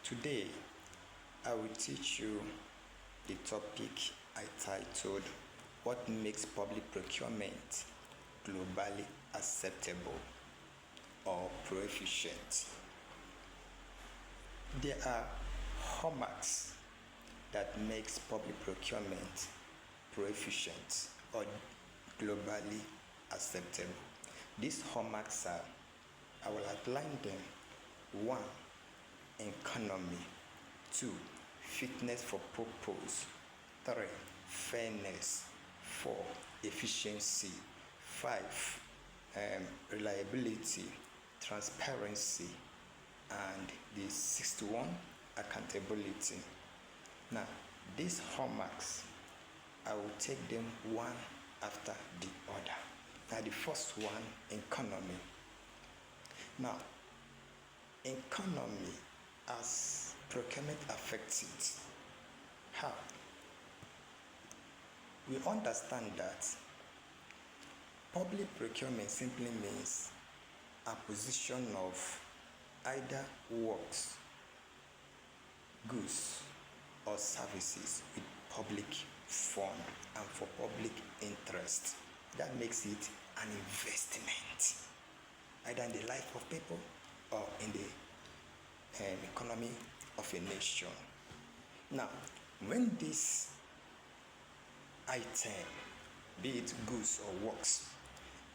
Today, I will teach you the topic I titled What Makes Public Procurement Globally Acceptable or Proficient. There are hallmarks that makes public procurement proficient or globally acceptable. These hallmarks are, I will outline them. 1. Economy. 2. Fitness for purpose. 3. Fairness. 4. Efficiency. 5. Reliability, transparency, and the 61. Accountability. Now, these hallmarks, I will take them one after the other. Now, the first one, economy. Now, economy as procurement affects it. How? We understand that public procurement simply means acquisition of either works, goods, or services with public fund and for public interest. That makes it an investment, either in the life of people or in the economy of a nation. Now, when this item, be it goods or works,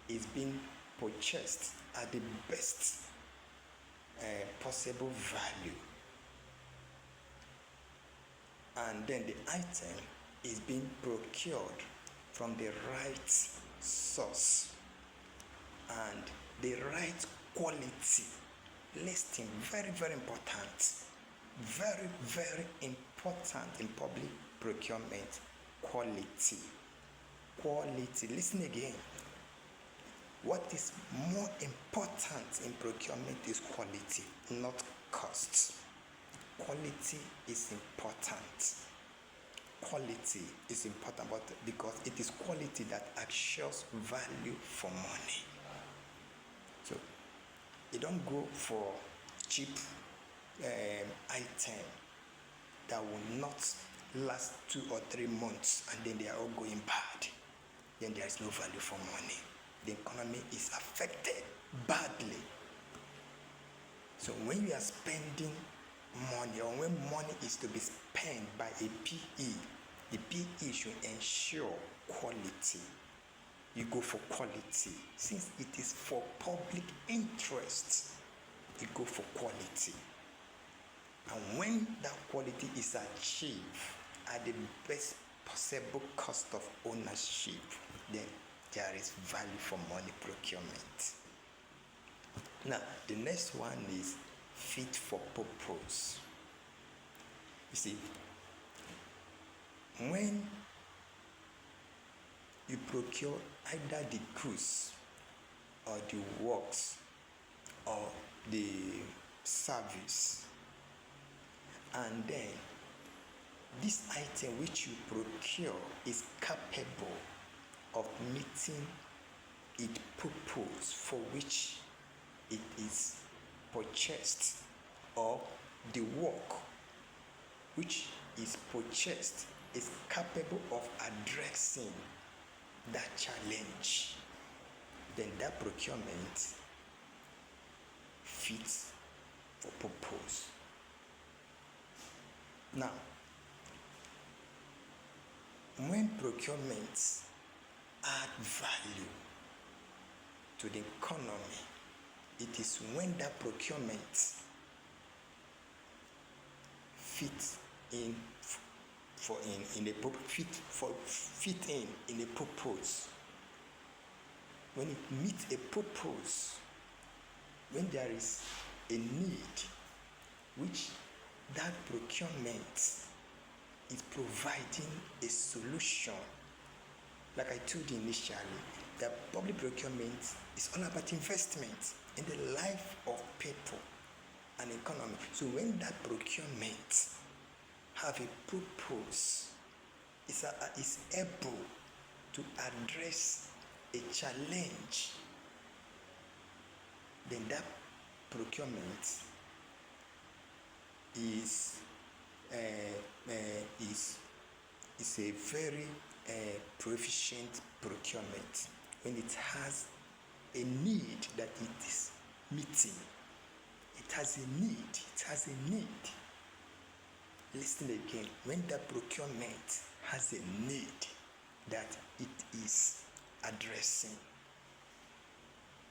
is being purchased at the best possible value, and then the item is being procured from the right source and the right quality. Listing, very, very important. Very, very important in public procurement. Quality. Quality. Listen again. What is more important in procurement is quality, not cost. Quality is important. Quality is important because it is quality that assures value for money. So, you don't go for cheap item that will not last 2 or 3 months and then they are all going bad. Then there is no value for money. The economy is affected badly. So when you are spending money, or when money is to be spent by a PE, the PE should ensure quality. You go for quality. Since it is for public interest, you go for quality. And when that quality is achieved at the best possible cost of ownership, then there is value for money procurement. Now, the next one is fit for purpose. You see, when you procure either the goods or the works or the service, and then this item which you procure is capable of meeting its purpose for which it is purchased, or the work which is purchased is capable of addressing that challenge, then that procurement fits for purpose. Now, when procurements add value to the economy, it is when that procurement fits in a purpose. When it meets a purpose, when there is a need which that procurement is providing a solution. Like I told you initially, that public procurement is all about investment in the life of people and economy. So when that procurement have a purpose, is able to address a challenge, then that procurement is uh, is a very proficient procurement when it has a need that it is meeting. It has a need. It has a need. Listen again. When the procurement has a need that it is addressing,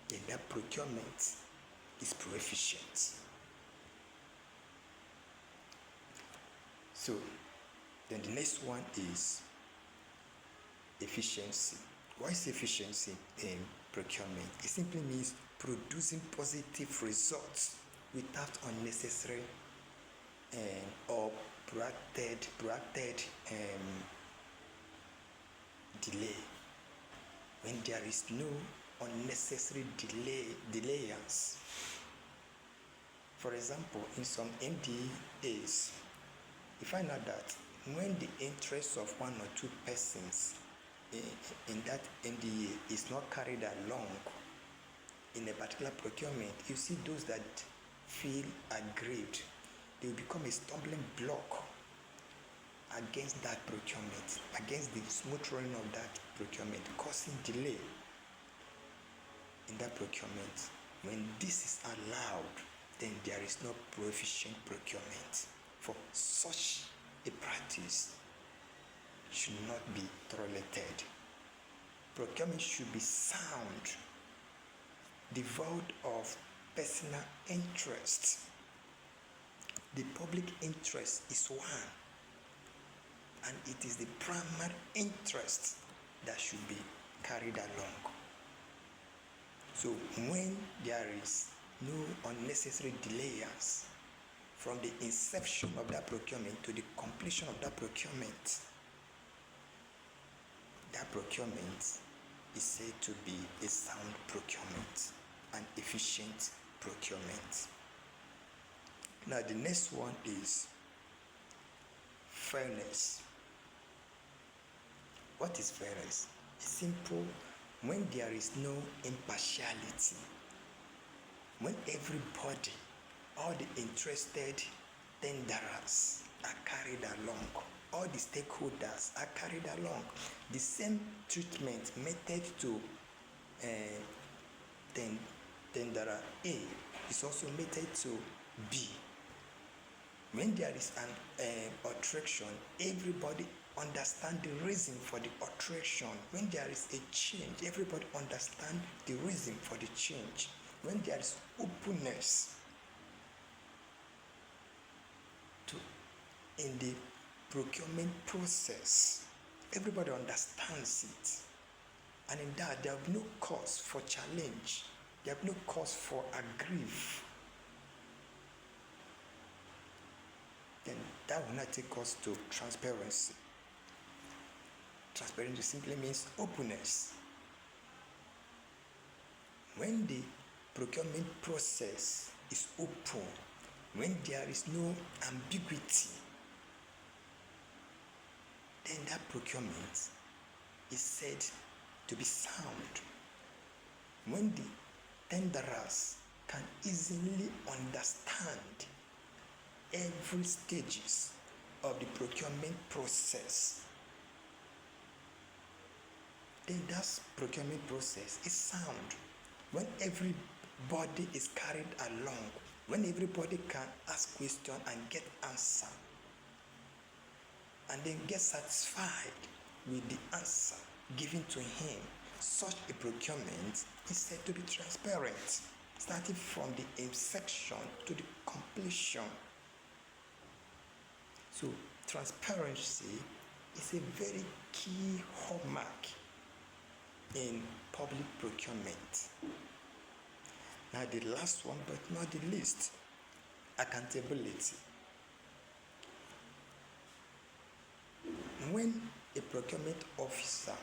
then that procurement is proficient. So then the next one is efficiency. What is efficiency in procurement? It simply means producing positive results without unnecessary or protracted delay. When there is no unnecessary delayance. For example, in some MDAs, you find out that when the interest of one or two persons in that MDA is not carried along in a particular procurement, you see those that feel aggrieved, they will become a stumbling block against that procurement, against the smooth running of that procurement, causing delay in that procurement. When this is allowed, then there is no proficient procurement. For such a practice should not be tolerated. Procurement should be sound, devoid of personal interest. The public interest is one, and it is the primary interest that should be carried along. So when there is no unnecessary delayance from the inception of that procurement to the completion of that procurement is said to be a sound procurement, an efficient procurement. Now the next one is fairness. What is fairness? It's simple. When there is no impartiality, when everybody, all the interested tenderers are carried along, all the stakeholders are carried along, the same treatment meted to tenderer A is also meted to B. When there is an alteration, everybody understand the reason for the alteration. When there is a change, everybody understand the reason for the change. When there is openness in the procurement process, everybody understands it, and in that there will be no cause for challenge, there will be no cause for aggrieve. Then that will not take us to transparency. Transparency simply means openness. When the procurement process is open, when there is no ambiguity, then that procurement is said to be sound. When the tenderers can easily understand every stages of the procurement process, then that procurement process is sound. When everybody is carried along, when everybody can ask question and get answer, and then get satisfied with the answer given to him, such a procurement is said to be transparent, starting from the inception to the completion. So transparency is a very key hallmark in public procurement. Now the last one, but not the least, accountability. When a procurement officer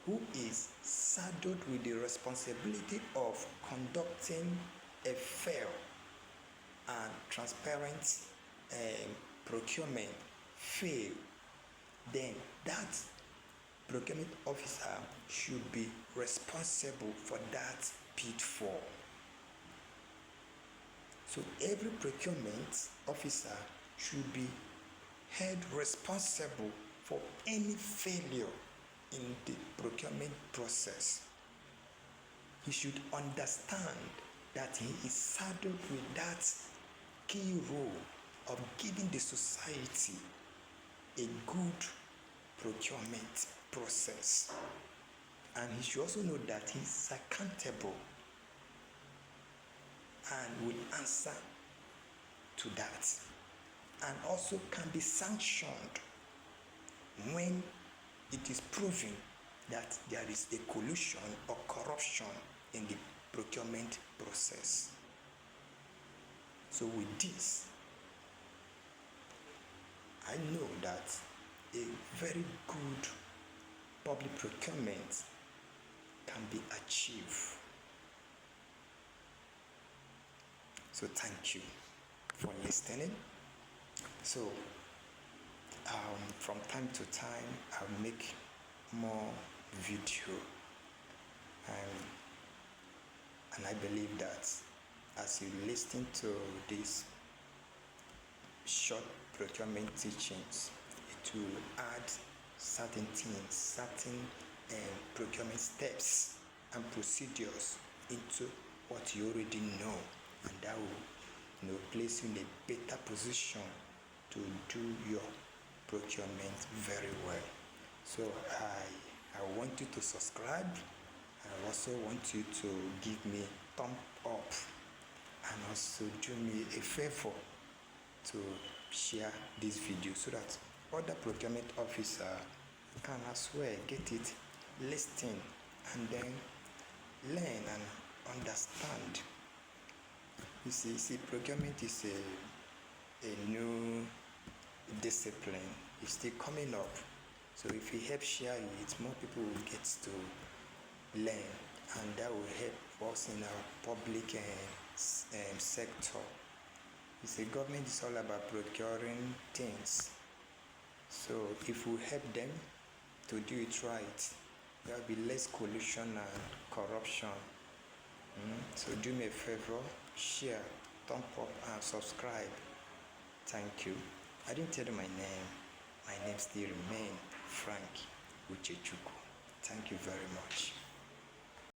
who is saddled with the responsibility of conducting a fair and transparent procurement fail, then that procurement officer should be responsible for that pitfall. So every procurement officer should be held responsible for any failure in the procurement process. He should understand that he is saddled with that key role of giving the society a good procurement process. And he should also know that he is accountable and will answer to that, and also can be sanctioned when it is proven that there is a collusion or corruption in the procurement process. So with this, I know that a very good public procurement can be achieved. So thank you for listening. So from time to time, I'll make more video, and I believe that as you listen to these short procurement teachings, it will add certain things, certain procurement steps and procedures into what you already know, and that will place you in a better position to do your procurement very well. So I want you to subscribe. I also want you to give me thumb up, and also do me a favor to share this video so that other procurement officer can as well get it, listen, and then learn and understand. You see, procurement is a new discipline. It's still coming up. So if we help share it, more people will get to learn, and that will help us in our public sector. You see, government is all about procuring things. So if we help them to do it right, there will be less collusion and corruption. So do me a favor, share, thumb up, and subscribe. Thank you. I didn't tell you my name. My name still remains Frank Uchechukwu. Thank you very much.